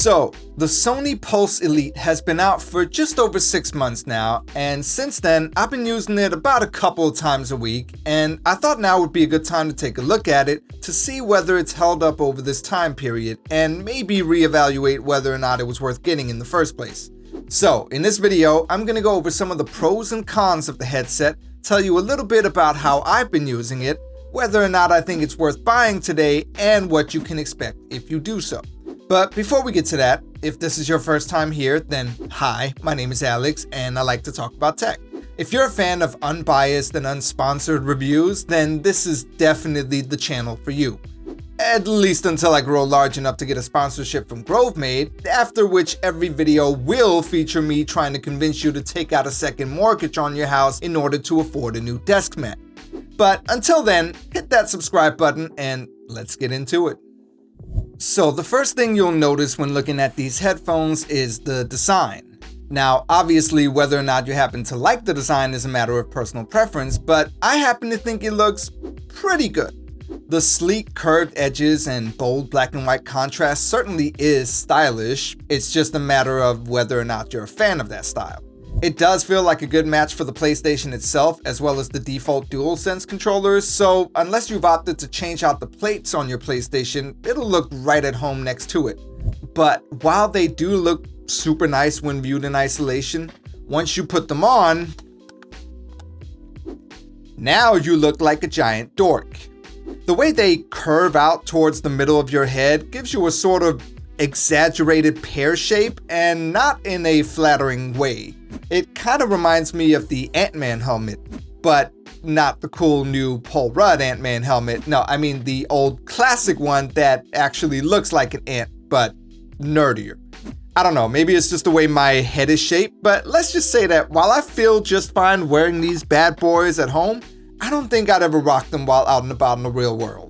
So, the Sony Pulse Elite has been out for just over 6 months now, and since then, I've been using it about a couple of times a week, and I thought now would be a good time to take a look at it to see whether it's held up over this time period, and maybe reevaluate whether or not it was worth getting in the first place. So, in this video, I'm going to go over some of the pros and cons of the headset, tell you a little bit about how I've been using it, whether or not I think it's worth buying today, and what you can expect if you do so. But before we get to that, if this is your first time here, then hi, my name is Alex and I like to talk about tech. If you're a fan of unbiased and unsponsored reviews, then this is definitely the channel for you. At least until I grow large enough to get a sponsorship from GroveMade, after which every video will feature me trying to convince you to take out a second mortgage on your house in order to afford a new desk mat. But until then, hit that subscribe button and let's get into it. So the first thing you'll notice when looking at these headphones is the design. Now, obviously, whether or not you happen to like the design is a matter of personal preference, but I happen to think it looks pretty good. The sleek curved edges and bold black and white contrast certainly is stylish. It's just a matter of whether or not you're a fan of that style. It does feel like a good match for the PlayStation itself, as well as the default DualSense controllers, so unless you've opted to change out the plates on your PlayStation, it'll look right at home next to it. But while they do look super nice when viewed in isolation, once you put them on, now you look like a giant dork. The way they curve out towards the middle of your head gives you a sort of exaggerated pear shape, and not in a flattering way. It kind of reminds me of the Ant-Man helmet, but not the cool new Paul Rudd Ant-Man helmet. No, I mean the old classic one that actually looks like an ant, but nerdier. I don't know, maybe it's just the way my head is shaped, but let's just say that while I feel just fine wearing these bad boys at home, I don't think I'd ever rock them while out and about in the real world.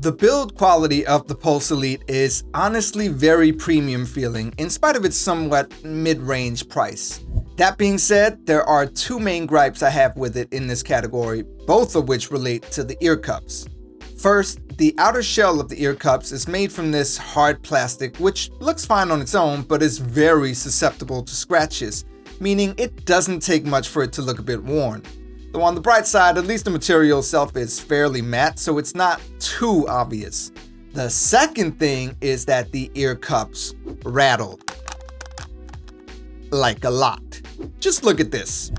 The build quality of the Pulse Elite is honestly very premium feeling in spite of its somewhat mid-range price. That being said, there are two main gripes I have with it in this category, both of which relate to the ear cups. First, the outer shell of the ear cups is made from this hard plastic which looks fine on its own but is very susceptible to scratches, meaning it doesn't take much for it to look a bit worn. Though on the bright side, at least the material itself is fairly matte, so it's not too obvious. The second thing is that the ear cups rattle. Like a lot. Just look at this.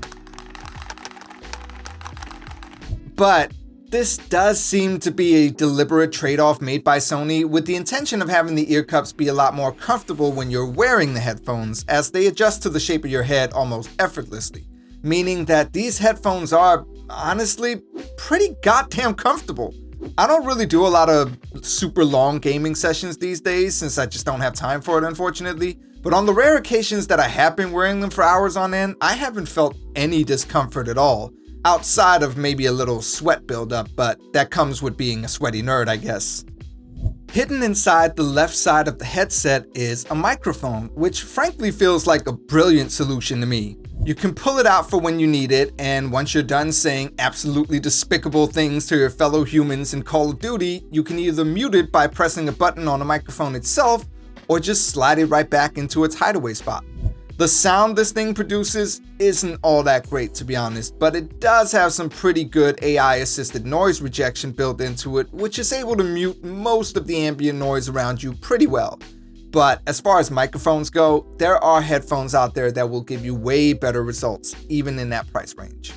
But this does seem to be a deliberate trade-off made by Sony with the intention of having the ear cups be a lot more comfortable when you're wearing the headphones, as they adjust to the shape of your head almost effortlessly. Meaning that these headphones are, honestly, pretty goddamn comfortable. I don't really do a lot of super long gaming sessions these days since I just don't have time for it, unfortunately. But on the rare occasions that I have been wearing them for hours on end, I haven't felt any discomfort at all, outside of maybe a little sweat buildup, but that comes with being a sweaty nerd, I guess. Hidden inside the left side of the headset is a microphone, which frankly feels like a brilliant solution to me. You can pull it out for when you need it, and once you're done saying absolutely despicable things to your fellow humans in Call of Duty, you can either mute it by pressing a button on the microphone itself, or just slide it right back into its hideaway spot. The sound this thing produces isn't all that great, to be honest, but it does have some pretty good AI-assisted noise rejection built into it, which is able to mute most of the ambient noise around you pretty well. But as far as microphones go, there are headphones out there that will give you way better results, even in that price range.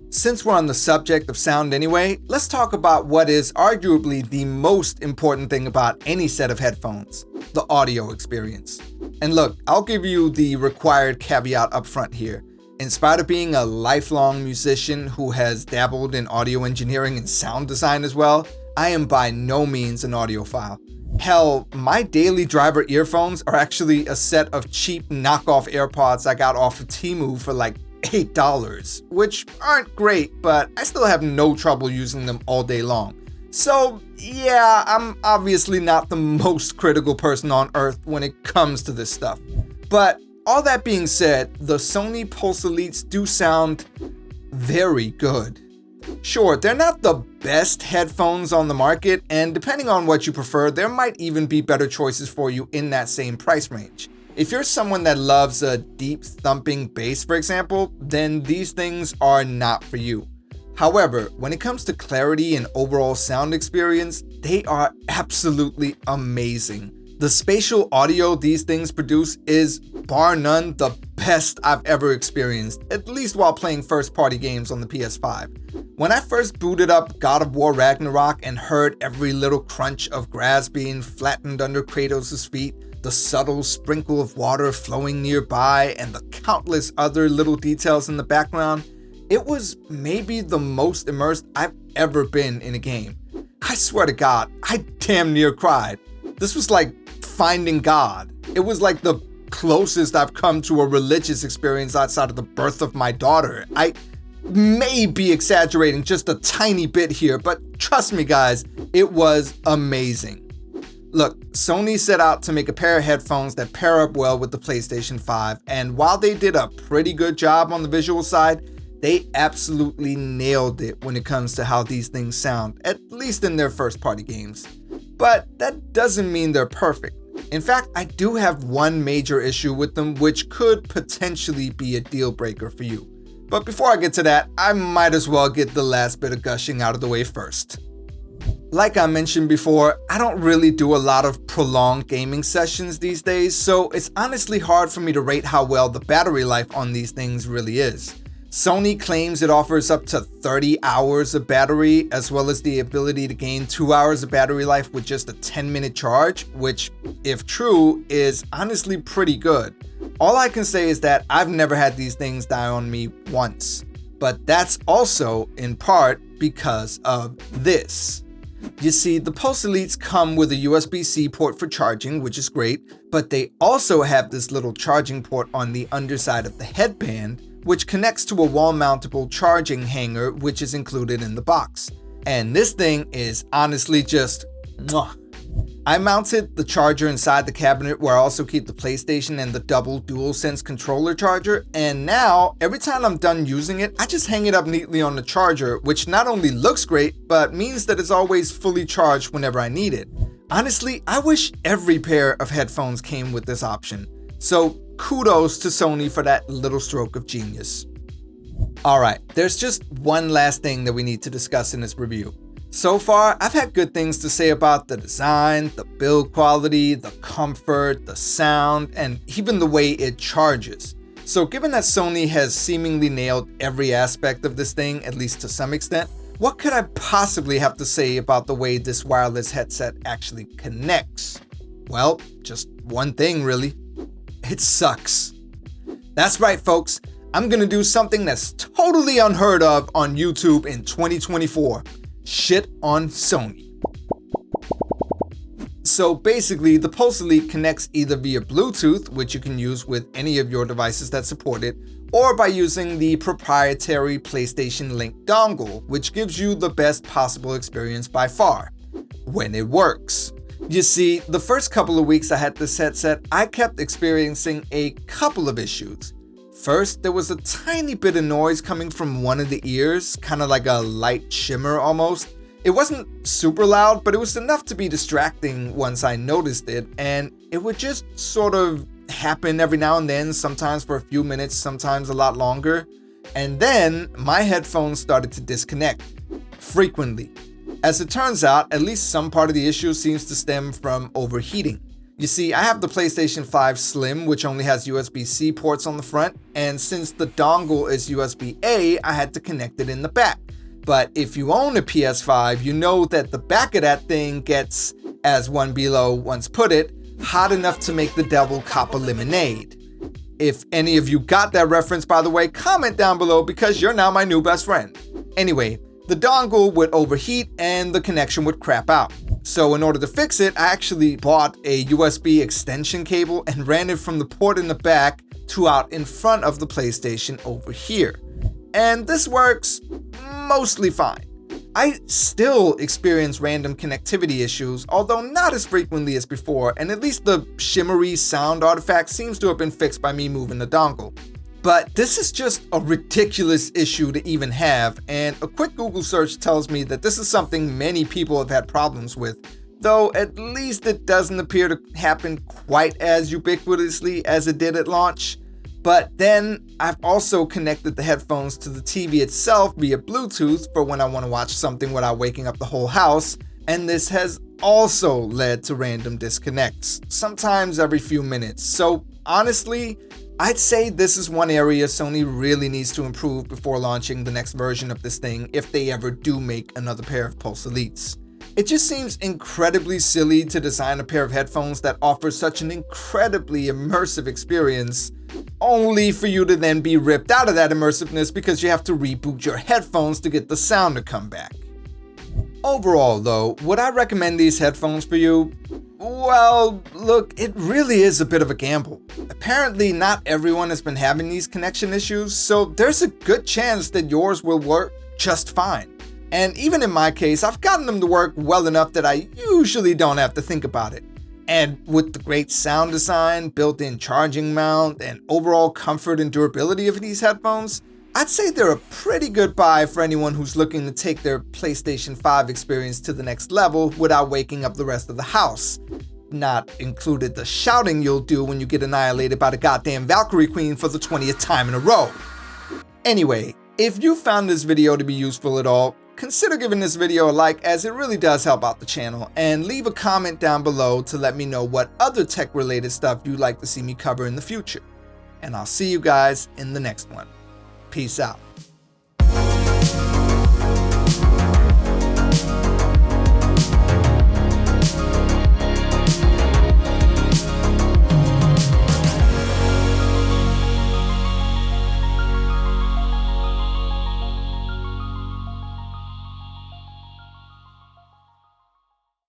Since we're on the subject of sound anyway, let's talk about what is arguably the most important thing about any set of headphones, the audio experience. And look, I'll give you the required caveat up front here. In spite of being a lifelong musician who has dabbled in audio engineering and sound design as well, I am by no means an audiophile. Hell, my daily driver earphones are actually a set of cheap knockoff AirPods I got off of Temu for like $8, which aren't great, but I still have no trouble using them all day long. So yeah, I'm obviously not the most critical person on earth when it comes to this stuff. But all that being said, the Sony Pulse Elites do sound very good. Sure, they're not the best headphones on the market, and depending on what you prefer, there might even be better choices for you in that same price range. If you're someone that loves a deep thumping bass, for example, then these things are not for you. However, when it comes to clarity and overall sound experience, they are absolutely amazing. The spatial audio these things produce is, bar none, the best I've ever experienced, at least while playing first-party games on the PS5. When I first booted up God of War Ragnarok and heard every little crunch of grass being flattened under Kratos' feet, the subtle sprinkle of water flowing nearby, and the countless other little details in the background, it was maybe the most immersed I've ever been in a game. I swear to God, I damn near cried. This was like finding God. It was like the closest I've come to a religious experience outside of the birth of my daughter. I may be exaggerating just a tiny bit here, but trust me guys, it was amazing. Look, Sony set out to make a pair of headphones that pair up well with the PlayStation 5, and while they did a pretty good job on the visual side, they absolutely nailed it when it comes to how these things sound, at least in their first-party games. But that doesn't mean they're perfect. In fact, I do have one major issue with them which could potentially be a deal breaker for you. But before I get to that, I might as well get the last bit of gushing out of the way first. Like I mentioned before, I don't really do a lot of prolonged gaming sessions these days, so it's honestly hard for me to rate how well the battery life on these things really is. Sony claims it offers up to 30 hours of battery, as well as the ability to gain 2 hours of battery life with just a 10-minute charge, which, if true, is honestly pretty good. All I can say is that I've never had these things die on me once, but that's also in part because of this. You see, the Pulse Elites come with a USB-C port for charging, which is great, but they also have this little charging port on the underside of the headband, which connects to a wall-mountable charging hanger which is included in the box. And this thing is honestly just mwah. I mounted the charger inside the cabinet where I also keep the PlayStation and the double DualSense controller charger, and now every time I'm done using it, I just hang it up neatly on the charger, which not only looks great, but means that it's always fully charged whenever I need it. Honestly, I wish every pair of headphones came with this option. So kudos to Sony for that little stroke of genius. Alright, there's just one last thing that we need to discuss in this review. So far, I've had good things to say about the design, the build quality, the comfort, the sound, and even the way it charges. So given that Sony has seemingly nailed every aspect of this thing, at least to some extent, what could I possibly have to say about the way this wireless headset actually connects? Well, just one thing really. It sucks. That's right, folks. I'm gonna do something that's totally unheard of on YouTube in 2024. Shit on Sony. So basically, the Pulse Elite connects either via Bluetooth, which you can use with any of your devices that support it, or by using the proprietary PlayStation Link dongle, which gives you the best possible experience by far, when it works. You see, the first couple of weeks I had this headset, I kept experiencing a couple of issues. First, there was a tiny bit of noise coming from one of the ears, kind of like a light shimmer almost. It wasn't super loud, but it was enough to be distracting once I noticed it, and it would just sort of happen every now and then, sometimes for a few minutes, sometimes a lot longer. And then my headphones started to disconnect frequently. As it turns out, at least some part of the issue seems to stem from overheating. You see, I have the PlayStation 5 Slim, which only has USB-C ports on the front, and since the dongle is USB-A, I had to connect it in the back. But if you own a PS5, you know that the back of that thing gets, as One Below once put it, hot enough to make the devil cop a lemonade. If any of you got that reference, by the way, comment down below because you're now my new best friend. Anyway, the dongle would overheat and the connection would crap out. So in order to fix it, I actually bought a USB extension cable and ran it from the port in the back to out in front of the PlayStation over here. And this works mostly fine. I still experience random connectivity issues, although not as frequently as before, and at least the shimmery sound artifact seems to have been fixed by me moving the dongle. But this is just a ridiculous issue to even have, and a quick Google search tells me that this is something many people have had problems with, though at least it doesn't appear to happen quite as ubiquitously as it did at launch. But then I've also connected the headphones to the TV itself via Bluetooth for when I want to watch something without waking up the whole house, and this has also led to random disconnects, sometimes every few minutes. So honestly, I'd say this is one area Sony really needs to improve before launching the next version of this thing if they ever do make another pair of Pulse Elites. It just seems incredibly silly to design a pair of headphones that offer such an incredibly immersive experience, only for you to then be ripped out of that immersiveness because you have to reboot your headphones to get the sound to come back. Overall though, would I recommend these headphones for you? Well, look, it really is a bit of a gamble. Apparently not everyone has been having these connection issues, so there's a good chance that yours will work just fine. And even in my case, I've gotten them to work well enough that I usually don't have to think about it. And with the great sound design, built-in charging mount, and overall comfort and durability of these headphones, I'd say they're a pretty good buy for anyone who's looking to take their PlayStation 5 experience to the next level without waking up the rest of the house. Not included the shouting you'll do when you get annihilated by the goddamn Valkyrie Queen for the 20th time in a row. Anyway, if you found this video to be useful at all, consider giving this video a like, as it really does help out the channel, and leave a comment down below to let me know what other tech related stuff you'd like to see me cover in the future. And I'll see you guys in the next one. Peace out.